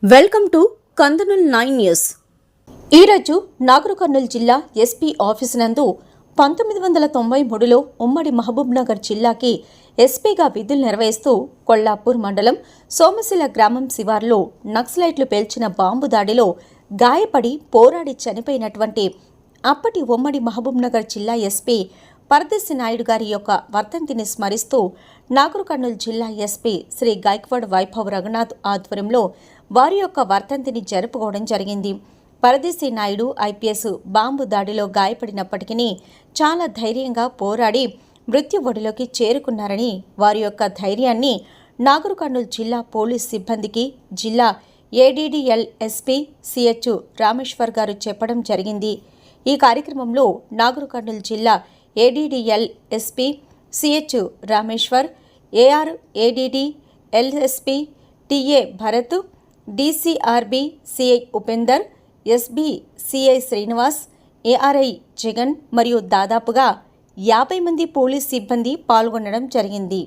Welcome to కందనూల్ 9 news. ఈరోజు నాగర్ కర్నూల్ జిల్లా SP office నందు 1993లో ఉమ్మడి మహబూబ్నగర్ జిల్లాకి ఎస్పీగా విధులు నిర్వహిస్తూ కొల్లాపూర్ మండలం సోమశిల గ్రామం శివార్లో నక్సలైట్లు పేల్చిన బాంబు దాడిలో గాయపడి పోరాడి చనిపోయినటువంటి అప్పటి ఉమ్మడి మహబూబ్నగర్ జిల్లా ఎస్పీ పరదేశి నాయుడు గారి యొక్క వర్ధంతిని స్మరిస్తూ నాగర్ కర్నూల్ జిల్లా ఎస్పీ శ్రీ గాయక్వాడ్ వైభవ్ రఘునాథ్ ఆధ్వర్యంలో వారి యొక్క వర్ధంతిని జరుపుకోవడం జరిగింది. పరదేశి నాయుడు ఐపీఎస్ బాంబు దాడిలో గాయపడినప్పటికీ చాలా ధైర్యంగా పోరాడి మృత్యు ఒడిలోకి చేరుకున్నారని వారి యొక్క ధైర్యాన్ని నాగర్ కర్నూల్ జిల్లా పోలీస్ సిబ్బందికి జిల్లా ఏడీడీఎల్ ఎస్పీ సిహెచ్ రామేశ్వర్ గారు చెప్పడం జరిగింది. ఈ కార్యక్రమంలో నాగర్ కర్నూల్ జిల్లా ADDL SP CH Rameshwar, AR ADD LSP TA Bharath, DCRB CI Upender, SB CI Srinivas, ARI Jagan మరియు దాదాపుగా 50 మంది పోలీస్ సిబ్బంది పాల్గొనడం జరిగింది.